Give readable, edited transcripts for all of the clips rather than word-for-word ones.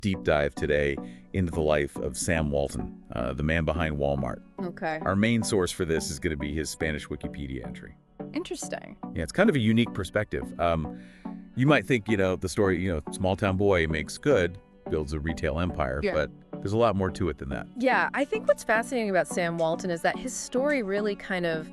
deep dive today into the life of Sam Walton, the man behind Walmart. Okay. Our main source for this is going to be his Spanish Wikipedia entry. Interesting. Yeah, it's kind of a unique perspective. You might think, the story, small town boy makes good, builds a retail empire, Yeah. but there's a lot more to it than that. Yeah, I think what's fascinating about Sam Walton is that his story really kind of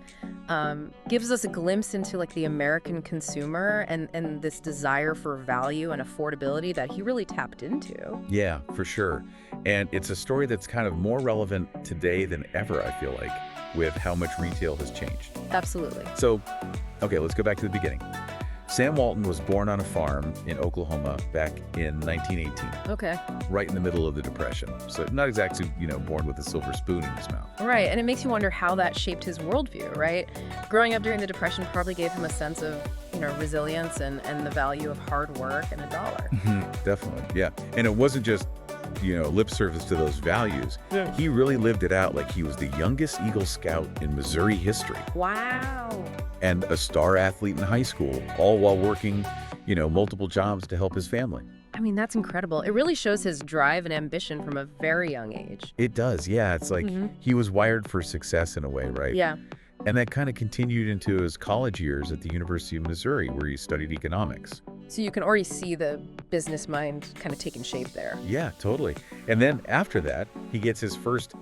gives us a glimpse into like the American consumer and this desire for value and affordability that he really tapped into. Yeah, for sure. And it's a story that's kind of more relevant today than ever, I feel like, with how much retail has changed. Absolutely. So, okay, let's go back to the beginning. Sam Walton was born on a farm in Oklahoma back in 1918, Okay. right in the middle of the Depression. So not exactly, born with a silver spoon in his mouth. Right, and it makes you wonder how that shaped his worldview, right? Growing up during the Depression probably gave him a sense of, resilience and the value of hard work and a dollar. Definitely, yeah. And it wasn't just, lip service to those values. Yeah. He really lived it out like he was the youngest Eagle Scout in Missouri history Wow. and a star athlete in high school, all while working, multiple jobs to help his family. I mean, that's incredible. It really shows his drive and ambition from a very young age. It does, yeah. It's like he was wired for success in a way, right? Yeah. And that kind of continued into his college years at the University of Missouri, where he studied economics. So you can already see the business mind kind of taking shape there. Yeah, totally. And then after that, he gets his first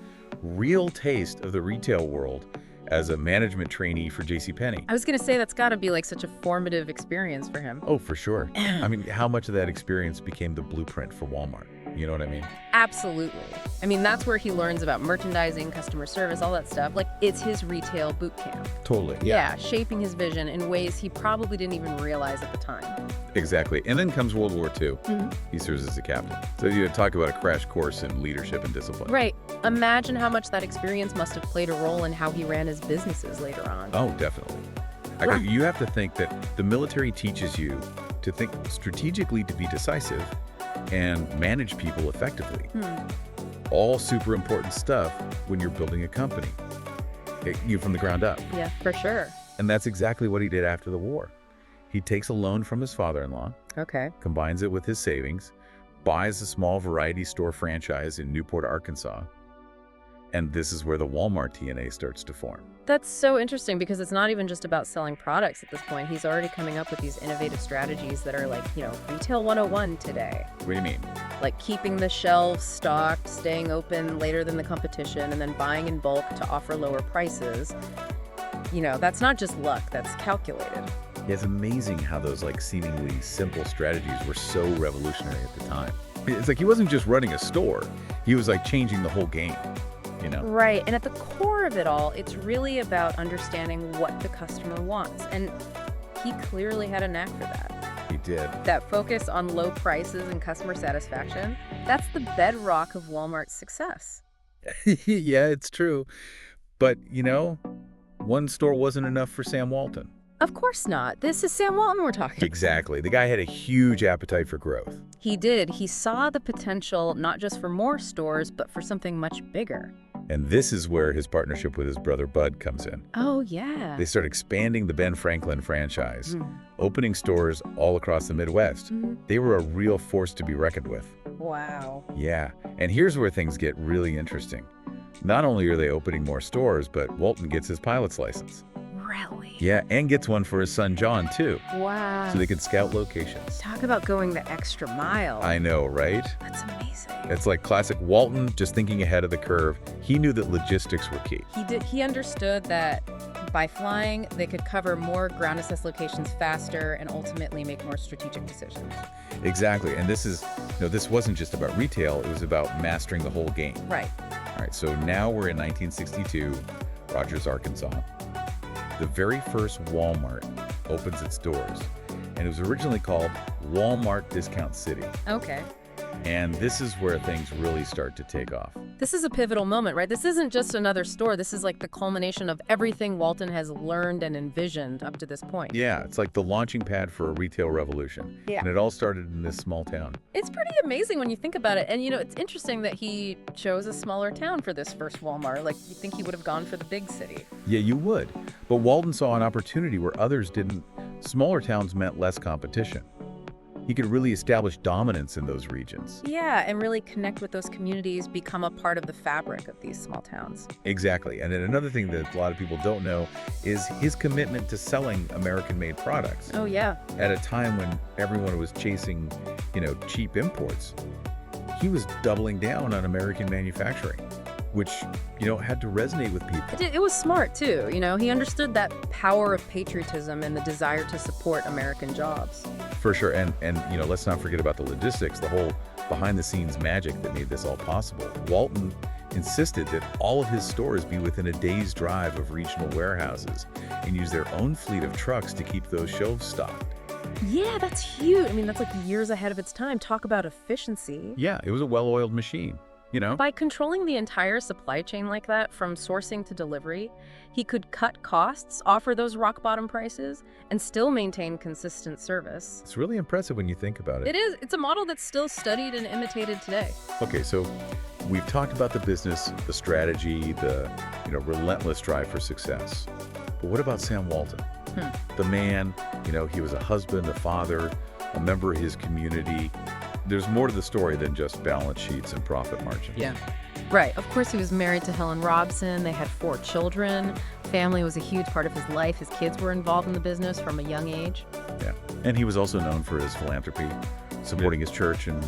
real taste of the retail world as a management trainee for JCPenney. I was going to say that's got to be like such a formative experience for him. Oh, for sure. I mean, how much of that experience became the blueprint for Walmart? You know what I mean? Absolutely. I mean, that's where he learns about merchandising, customer service, all that stuff. Like, it's his retail boot camp. Totally. Yeah, shaping his vision in ways he probably didn't even realize at the time. Exactly. And then comes World War II. He serves as a captain. So you talk about a crash course in leadership and discipline. Right. Imagine how much that experience must have played a role in how he ran his businesses later on. Oh, definitely. You have to think that the military teaches you to think strategically, to be decisive, and manage people effectively. All super important stuff when you're building a company, you from the ground up. Yeah, for sure. And that's exactly what he did after the war. He takes a loan from his father-in-law, Okay. combines it with his savings, buys a small variety store franchise in Newport, Arkansas, and this is where the Walmart DNA starts to form. That's so interesting because it's not even just about selling products at this point. He's already coming up with these innovative strategies that are like, retail 101 today. What do you mean? Like keeping the shelves stocked, staying open later than the competition, and then buying in bulk to offer lower prices. That's not just luck, that's calculated. It's amazing how those seemingly simple strategies were so revolutionary at the time. It's like he wasn't just running a store, he was changing the whole game. Right, and at the core of it all, it's really about understanding what the customer wants, and he clearly had a knack for that. He did. That focus on low prices and customer satisfaction, that's the bedrock of Walmart's success. Yeah, it's true. But, one store wasn't enough for Sam Walton. Of course not. This is Sam Walton we're talking about. Exactly. The guy had a huge appetite for growth. He did. He saw the potential not just for more stores, but for something much bigger. And this is where his partnership with his brother Bud comes in. Oh, yeah. They start expanding the Ben Franklin franchise, opening stores all across the Midwest. They were a real force to be reckoned with. Wow. Yeah, and here's where things get really interesting. Not only are they opening more stores, but Walton gets his pilot's license. Really? Yeah, and gets one for his son John, too. Wow. So they could scout locations. Talk about going the extra mile. I know, right? That's amazing. It's like classic Walton, just thinking ahead of the curve. He knew that logistics were key. He understood that by flying, they could cover more ground assist locations faster and ultimately make more strategic decisions. Exactly, and this wasn't just about retail, it was about mastering the whole game. Right. All right, so now we're in 1962, Rogers, Arkansas. The very first Walmart opens its doors, and it was originally called Walmart Discount City. Okay. And this is where things really start to take off. This is a pivotal moment, right? This isn't just another store. This is like the culmination of everything Walton has learned and envisioned up to this point. Yeah, it's like the launching pad for a retail revolution. Yeah. And it all started in this small town. It's pretty amazing when you think about it. And, it's interesting that he chose a smaller town for this first Walmart. Like, you think he would have gone for the big city. Yeah, you would. But Walton saw an opportunity where others didn't. Smaller towns meant less competition. he could really establish dominance in those regions. Yeah, and really connect with those communities, become a part of the fabric of these small towns. Exactly. And then another thing that a lot of people don't know is his commitment to selling American-made products. Oh, yeah. At a time when everyone was chasing, cheap imports, he was doubling down on American manufacturing, which, had to resonate with people. It was smart, too. He understood that power of patriotism and the desire to support American jobs. For sure. And let's not forget about the logistics, the whole behind-the-scenes magic that made this all possible. Walton insisted that all of his stores be within a day's drive of regional warehouses and use their own fleet of trucks to keep those shelves stocked. Yeah, that's huge. I mean, that's like years ahead of its time. Talk about efficiency. Yeah, it was a well-oiled machine. By controlling the entire supply chain like that, from sourcing to delivery, he could cut costs, offer those rock-bottom prices, and still maintain consistent service. It's really impressive when you think about it. It is. It's a model that's still studied and imitated today. Okay, so we've talked about the business, the strategy, the relentless drive for success. But what about Sam Walton? The man, he was a husband, a father, a member of his community. There's more to the story than just balance sheets and profit margins. Yeah. Right. Of course, he was married to Helen Robson. They had 4 children. Family was a huge part of his life. His kids were involved in the business from a young age. Yeah. And he was also known for his philanthropy, supporting his church and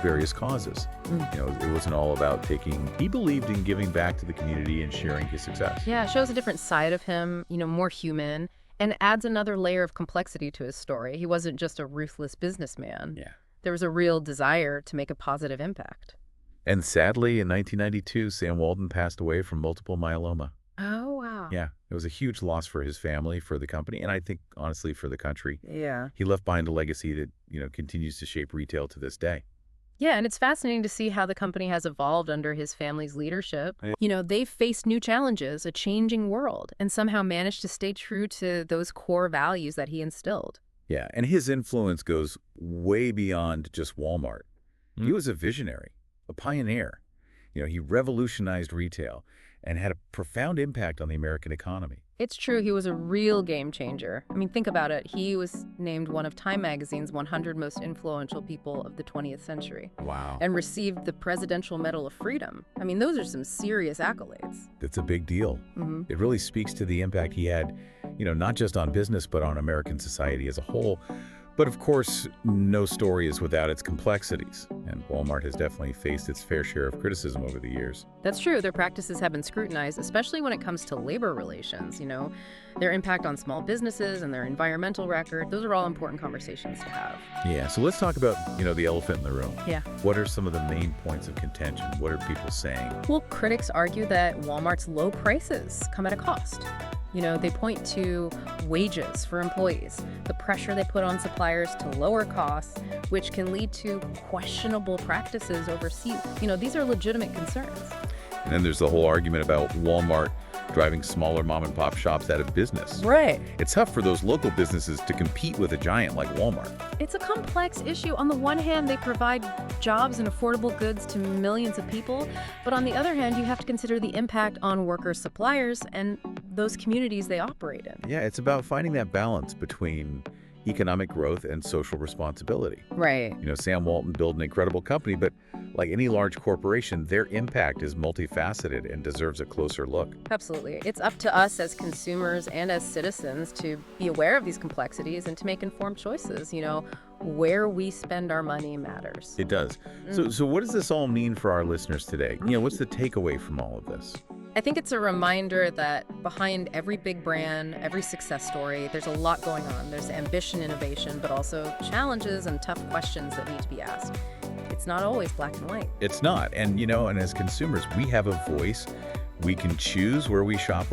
various causes. It wasn't all about he believed in giving back to the community and sharing his success. Yeah, it shows a different side of him, more human, and adds another layer of complexity to his story. He wasn't just a ruthless businessman. Yeah. There was a real desire to make a positive impact. And sadly, in 1992, Sam Walton passed away from multiple myeloma. Oh, wow. Yeah, it was a huge loss for his family, for the company, and I think, honestly, for the country. Yeah. He left behind a legacy that, continues to shape retail to this day. Yeah, and it's fascinating to see how the company has evolved under his family's leadership. They've faced new challenges, a changing world, and somehow managed to stay true to those core values that he instilled. Yeah, and his influence goes way beyond just Walmart. He was a visionary, a pioneer. He revolutionized retail and had a profound impact on the American economy. It's true, he was a real game changer. I mean, think about it. He was named one of Time magazine's 100 most influential people of the 20th century. Wow. And received the Presidential Medal of Freedom. I mean, those are some serious accolades. That's a big deal. It really speaks to the impact he had, not just on business, but on American society as a whole. But of course, no story is without its complexities, and Walmart has definitely faced its fair share of criticism over the years. That's true. Their practices have been scrutinized, especially when it comes to labor relations, their impact on small businesses and their environmental record. Those are all important conversations to have. Yeah, so let's talk about, the elephant in the room. Yeah. What are some of the main points of contention? What are people saying? Well, critics argue that Walmart's low prices come at a cost. They point to wages for employees, the pressure they put on suppliers to lower costs, which can lead to questionable practices overseas. These are legitimate concerns. And then there's the whole argument about Walmart driving smaller mom-and-pop shops out of business. Right. It's tough for those local businesses to compete with a giant like Walmart. It's a complex issue. On the one hand, they provide jobs and affordable goods to millions of people. But on the other hand, you have to consider the impact on workers, suppliers, and those communities they operate in. Yeah, it's about finding that balance between economic growth and social responsibility. Right. Sam Walton built an incredible company, but like any large corporation, their impact is multifaceted and deserves a closer look. Absolutely. It's up to us as consumers and as citizens to be aware of these complexities and to make informed choices. Where we spend our money matters. It does. So what does this all mean for our listeners today? What's the takeaway from all of this? I think it's a reminder that behind every big brand, every success story, there's a lot going on. There's ambition, innovation, but also challenges and tough questions that need to be asked. It's not always black and white. It's not. And, and as consumers, we have a voice. We can choose where we shop